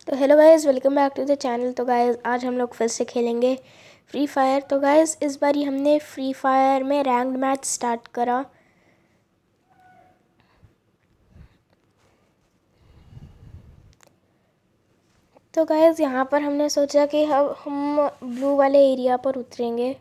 तो hello guys, welcome back to the channel. तो guys आज हम लोग फिर से खेलेंगे फ्री फायर। तो गाइस इस बार ही हमने फ्री फायर में रैंक्ड मैच स्टार्ट करा। तो गाइस यहाँ पर हमने सोचा कि हम ब्लू वाले एरिया पर उतरेंगे।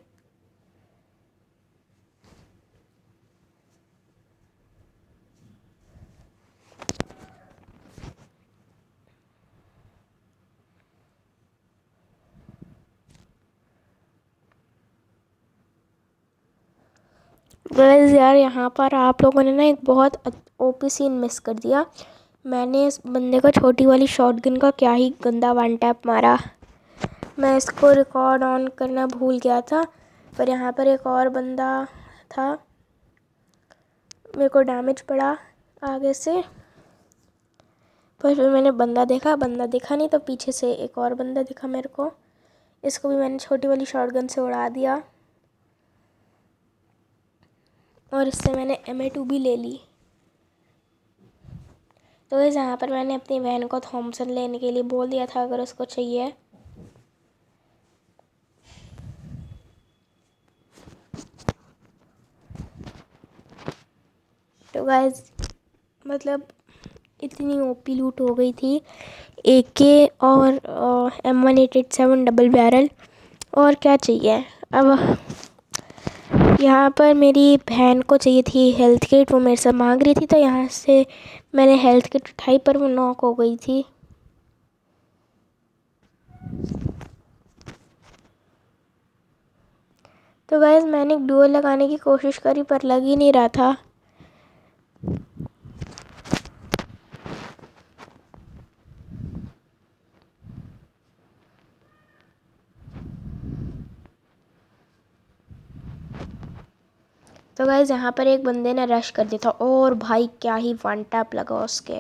गाइस यार यहाँ पर आप लोगों ने ना एक बहुत ओपी सीन मिस कर दिया। मैंने इस बंदे को छोटी वाली शॉटगन का क्या ही गंदा वन टैप मारा। मैं इसको रिकॉर्ड ऑन करना भूल गया था, पर यहाँ पर एक और बंदा था। मेरे को डैमेज पड़ा आगे से, पर फिर मैंने बंदा दिखा नहीं, तो पीछे से एक और बंदा दिखा मेरे को। इसको भी मैंने छोटी वाली शॉटगन से उड़ा दिया और इससे मैंने MA2 भी ले ली। तो इस यहाँ पर मैंने अपनी बहन को थॉमसन लेने के लिए बोल दिया था अगर उसको चाहिए। तो गाइस मतलब इतनी ओपी लूट हो गई थी। AK और M187 डबल बैरल, और क्या चाहिए। अब यहाँ पर मेरी बहन को चाहिए थी हेल्थ किट, वो मेरे से मांग रही थी, तो यहाँ से मैंने हेल्थ किट उठाई, पर वो नॉक हो गई थी। तो गाइस मैंने एक डुअल लगाने की कोशिश करी, पर लग ही नहीं रहा था। तो गाइस यहाँ पर एक बंदे ने रश कर दिया था, और भाई क्या ही वन टैप लगा उसके।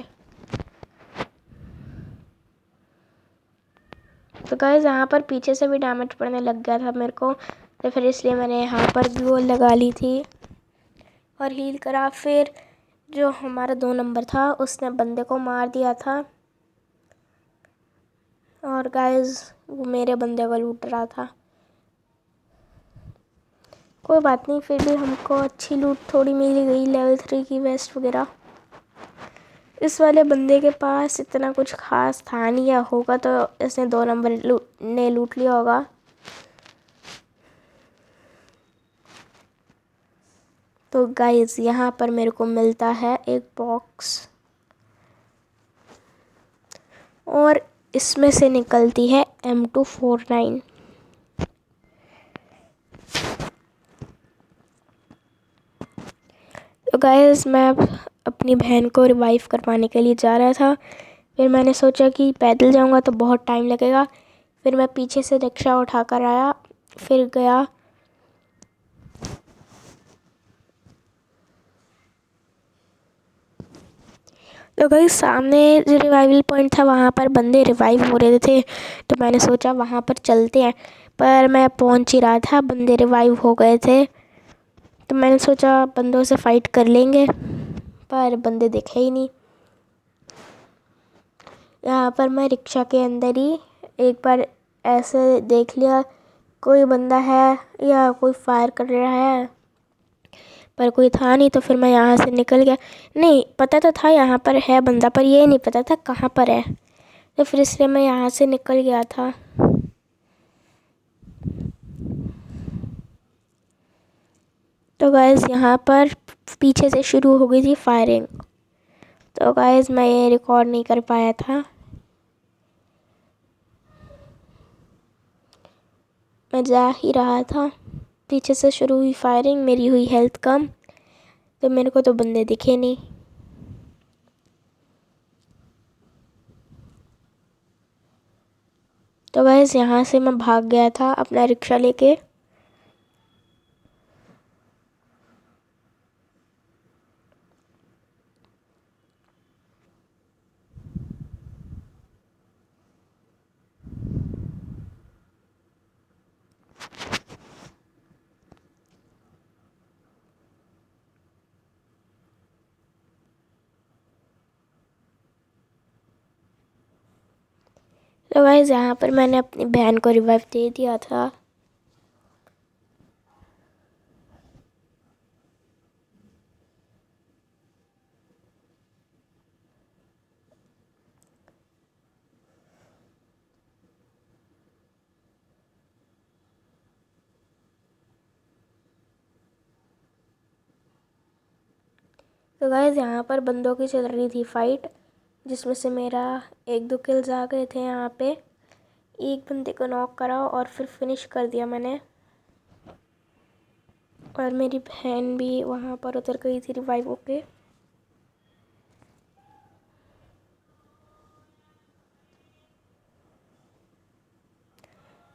तो गाइस यहाँ पर पीछे से भी डैमेज पड़ने लग गया था मेरे को, तो फिर इसलिए मैंने यहाँ पर डुअल लगा ली थी और हील करा। फिर जो हमारा 2 नंबर था उसने बंदे को मार दिया था, और गाइस वो मेरे बंदे को लूट रहा था। कोई बात नहीं, फिर भी हमको अच्छी लूट थोड़ी मिल गई, लेवल 3 की वेस्ट वगैरह। इस वाले बंदे के पास इतना कुछ खास था नहीं, या होगा तो इसने 2 नंबर ने लूट लिया होगा। तो गाइस यहाँ पर मेरे को मिलता है एक बॉक्स, और इसमें से निकलती है M249। तो गाइस मैं अपनी बहन को रिवाइव करवाने के लिए जा रहा था। फिर मैंने सोचा कि पैदल जाऊंगा तो बहुत टाइम लगेगा। फिर मैं पीछे से रिक्शा उठा कर आया, फिर गया। तो गाइस सामने जो रिवाइवल पॉइंट था वहाँ पर बंदे रिवाइव हो रहे थे, तो मैंने सोचा वहाँ पर चलते हैं। पर मैं पहुँच ही रहा था, बंदे रिवाइव हो गए थे, तो मैंने सोचा बंदों से फाइट कर लेंगे, पर बंदे दिखे ही नहीं। यहाँ पर मैं रिक्शा के अंदर ही एक बार ऐसे देख लिया कोई बंदा है या कोई फायर कर रहा है, पर कोई था नहीं। तो फिर मैं यहाँ से निकल गया। नहीं पता तो था यहाँ पर है बंदा, पर ये नहीं पता था कहाँ पर है, तो फिर इसलिए मैं यहाँ से निकल गया था। तो गाइस यहाँ पर पीछे से शुरू हो गई थी फायरिंग। तो गाइस मैं ये रिकॉर्ड नहीं कर पाया था। मैं जा ही रहा था, पीछे से शुरू हुई फायरिंग, मेरी हुई हेल्थ कम, तो मेरे को तो बंदे दिखे नहीं। तो गाइस यहाँ से मैं भाग गया था अपना रिक्शा लेके। तो गाइस यहाँ पर मैंने अपनी बहन को रिवाइव दे दिया था। तो गाइस यहाँ पर बंदों की चल रही थी फाइट, जिसमें से मेरा 1-2 किल्स आ गए थे। यहाँ पे एक बंदे को नॉक करा और फिर फिनिश कर दिया मैंने, और मेरी बहन भी वहाँ पर उतर गई थी रिवाइव होके।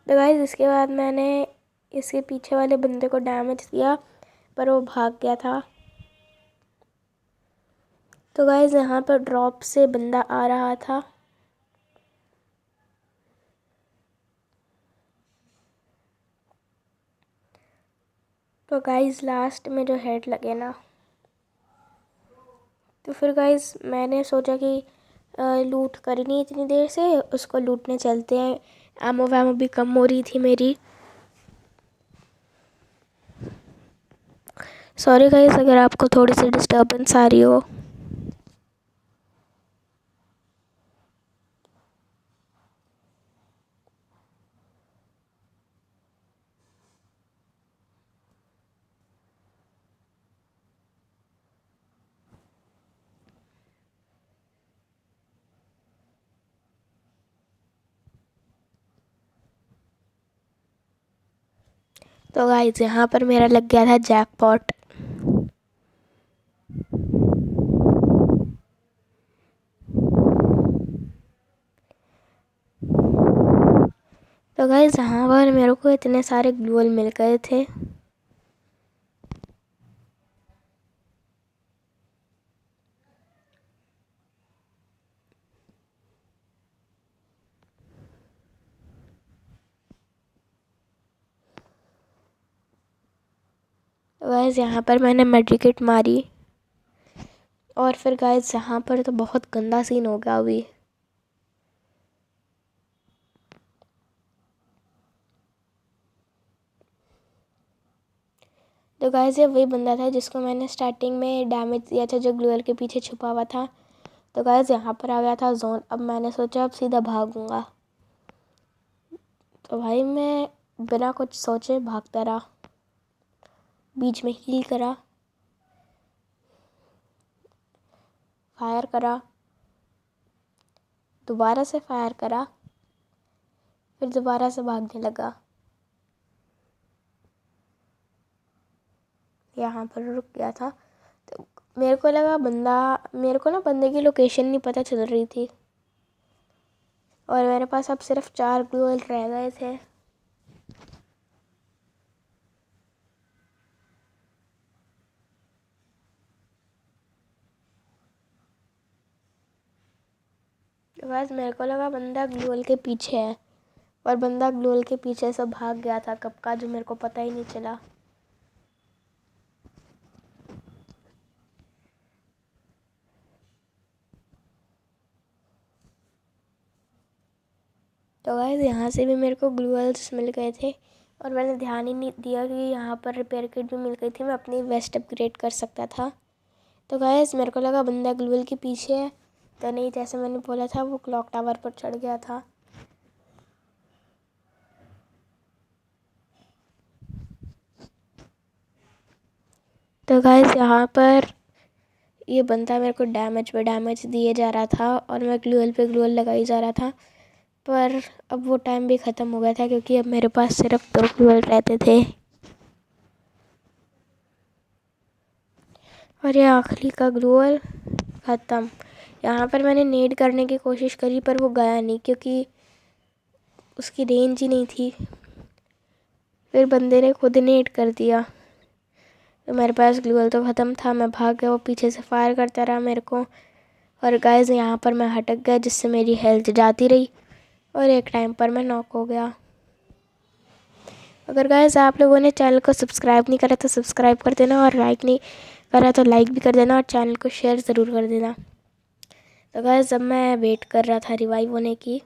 तो गाइस इसके बाद मैंने इसके पीछे वाले बंदे को डैमेज दिया, पर वो भाग गया था। तो गाइस यहाँ पर ड्रॉप से बंदा आ रहा था। तो गाइस लास्ट में जो हेड लगे ना, तो फिर गाइस मैंने सोचा कि लूट करनी इतनी देर से, उसको लूटने चलते हैं। एमो वैमो भी कम हो रही थी मेरी। सॉरी गाइस अगर आपको थोड़ी सी डिस्टर्बेंस आ रही हो। तो गाइस यहाँ पर मेरा लग गया था जैकपॉट। तो गाइस यहाँ पर मेरे को इतने सारे ग्लूअल मिल गए थे। तो गाइस यहाँ पर मैंने मेडिकेट मारी, और फिर गाइस यहाँ पर तो बहुत गंदा सीन हो गया अभी। तो गाइस ये वही बंदा था जिसको मैंने स्टार्टिंग में डैमेज दिया था, जो ग्लूअल के पीछे छुपा हुआ था। तो गाइस यहाँ पर आ गया था जोन। अब मैंने सोचा अब सीधा भागूंगा, तो भाई मैं बिना कुछ सोचे भागता रहा। बीच में हील करा, फायर करा, दोबारा से फायर करा, फिर दोबारा से भागने लगा। यहाँ पर रुक गया था। तो मेरे को लगा मेरे को ना बंदे की लोकेशन नहीं पता चल रही थी, और मेरे पास अब सिर्फ 4 ग्लूअल रह गए थे। तो बस मेरे को लगा बंदा ग्लूअल के पीछे है, और बंदा ग्लूअल के पीछे से भाग गया था कब का, जो मेरे को पता ही नहीं चला। तो गाइस यहाँ से भी मेरे को ग्लूअल्स मिल गए थे, और मैंने ध्यान ही नहीं दिया कि यहाँ पर रिपेयर किट भी मिल गई थी। मैं अपनी वेस्ट अपग्रेड कर सकता था। तो गाइस मेरे को लगा बंदा ग्लूअल के पीछे है, तो नहीं, जैसे मैंने बोला था वो क्लॉक टावर पर चढ़ गया था। तो गाइस यहाँ पर ये बंदा मेरे को डैमेज पे डैमेज दिए जा रहा था, और मैं ग्लूअल पे ग्लूअल लगाई जा रहा था। पर अब वो टाइम भी ख़त्म हो गया था, क्योंकि अब मेरे पास सिर्फ 2 ग्लूअल रहते थे। और ये आखिरी का ग्लूअल ख़त्म। यहाँ पर मैंने नेड करने की कोशिश करी, पर वो गया नहीं, क्योंकि उसकी रेंज ही नहीं थी। फिर बंदे ने खुद नेड कर दिया, तो मेरे पास ग्लूअल तो ख़त्म था। मैं भाग गया, वो पीछे से फायर करता रहा मेरे को, और गाइस यहाँ पर मैं हटक गया, जिससे मेरी हेल्थ जाती रही, और एक टाइम पर मैं नॉक हो गया। अगर गाइस आप लोगों ने चैनल को सब्सक्राइब नहीं करा तो सब्सक्राइब कर देना, और लाइक नहीं करा तो लाइक भी कर देना, और चैनल को शेयर ज़रूर कर देना। तो गाइस अब मैं वेट कर रहा था रिवाइव होने की।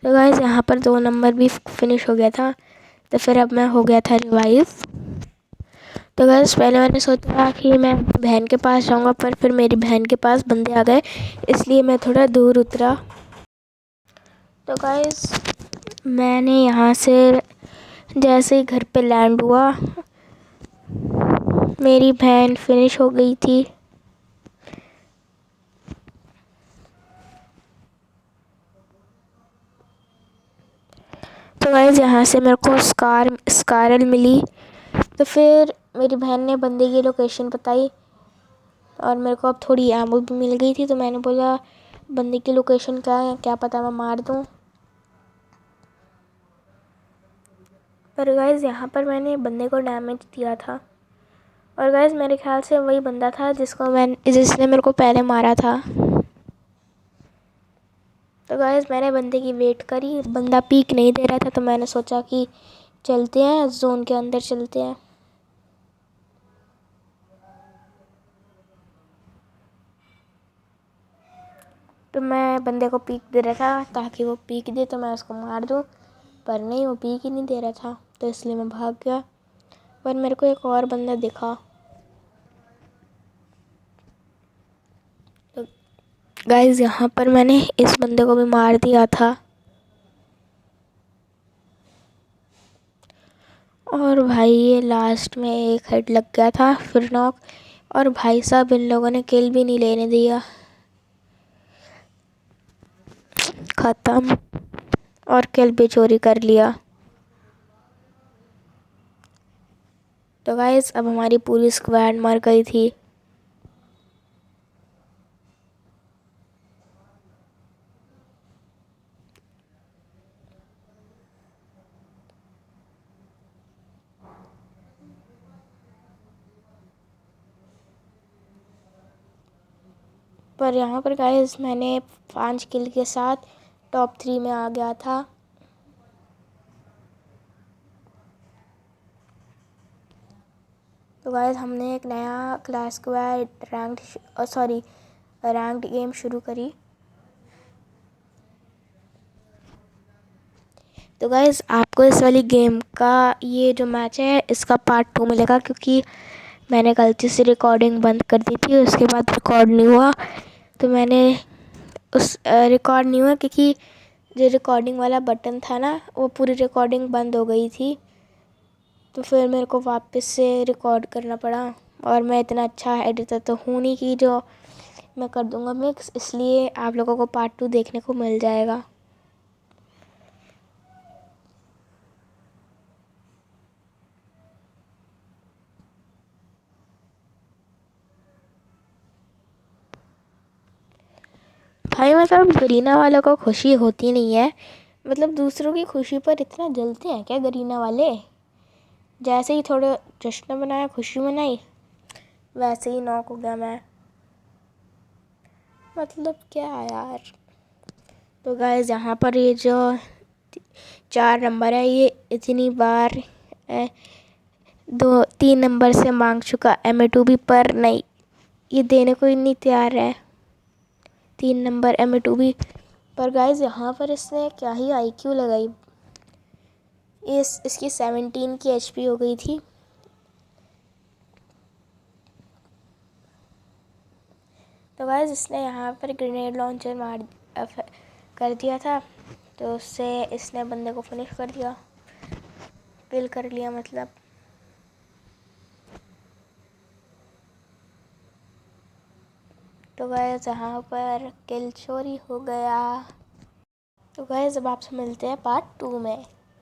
तो गाइस यहाँ पर 2 नंबर भी फिनिश हो गया था। तो फिर अब मैं हो गया था रिवाइव। तो गाइस पहले मैंने सोचा कि मैं बहन के पास जाऊँगा, पर फिर मेरी बहन के पास बंदे आ गए, इसलिए मैं थोड़ा दूर उतरा। तो गाइस मैंने यहाँ से जैसे ही घर पे लैंड हुआ, मेरी बहन फिनिश हो गई थी। तो गाइस यहाँ से मेरे को स्कारल मिली। तो फिर मेरी बहन ने बंदे की लोकेशन बताई और मेरे को अब थोड़ी एमो भी मिल गई थी। तो मैंने बोला बंदे की लोकेशन क्या है, क्या पता मैं मार दूँ। पर गाइस यहाँ पर मैंने बंदे को डैमेज दिया था, और गाइस मेरे ख्याल से वही बंदा था जिसने मेरे को पहले मारा था। तो गाइस मैंने बंदे की वेट करी, बंदा पीक नहीं दे रहा था, तो मैंने सोचा कि चलते हैं जोन के अंदर चलते हैं। तो मैं बंदे को पीक दे रहा था ताकि वो पीक दे तो मैं उसको मार दूँ, पर नहीं, वो पीक ही नहीं दे रहा था, तो इसलिए मैं भाग गया। पर मेरे को एक और बंदा दिखा। तो गाइस यहाँ पर मैंने इस बंदे को भी मार दिया था। और भाई ये लास्ट में एक हेड लग गया था, फिर नॉक। और भाई साहब इन लोगों ने किल भी नहीं लेने दिया, ख़त्म। और किल भी चोरी कर लिया। तो गाइस अब हमारी पूरी स्क्वाड मर गई थी। पर यहाँ पर गाइस मैंने 5 किल के साथ टॉप 3 में आ गया था। तो गाइस हमने एक नया क्लास स्क्वाड रैंक्ड गेम शुरू करी। तो गाइस आपको इस वाली गेम का ये जो मैच है इसका पार्ट 2 मिलेगा, क्योंकि मैंने गलती से रिकॉर्डिंग बंद कर दी थी, उसके बाद रिकॉर्ड नहीं हुआ। तो मैंने रिकॉर्ड नहीं हुआ क्योंकि जो रिकॉर्डिंग वाला बटन था ना, वो पूरी रिकॉर्डिंग बंद हो गई थी। तो फिर मेरे को वापस से रिकॉर्ड करना पड़ा, और मैं इतना अच्छा एडिटर तो हूँ नहीं कि जो मैं कर दूँगा मिक्स, इसलिए आप लोगों को पार्ट 2 देखने को मिल जाएगा। भाई मतलब गरीना वालों को खुशी होती नहीं है, मतलब दूसरों की खुशी पर इतना जलते हैं क्या गरीना वाले। जैसे ही थोड़ा जश्न मनाया, खुशी मनाई, वैसे ही नॉक हो गया मैं। मतलब क्या यार। तो गाइस यहाँ पर ये जो 4 नंबर है, ये इतनी बार 2-3 नंबर से मांग चुका MA2 भी, पर नहीं, ये देने को ही नहीं तैयार है 3 नंबर MA2 भी। पर गाइस यहाँ पर इसने क्या ही IQ लगाई। इसकी 17 की HP हो गई थी। तो गाइस इसने यहाँ पर ग्रेनेड लॉन्चर कर दिया था, तो उससे इसने बंदे को फिनिश कर दिया, किल कर लिया मतलब। तो गाइस यहाँ पर किल चोरी हो गया। तो गाइस अब आपसे मिलते हैं पार्ट 2 में।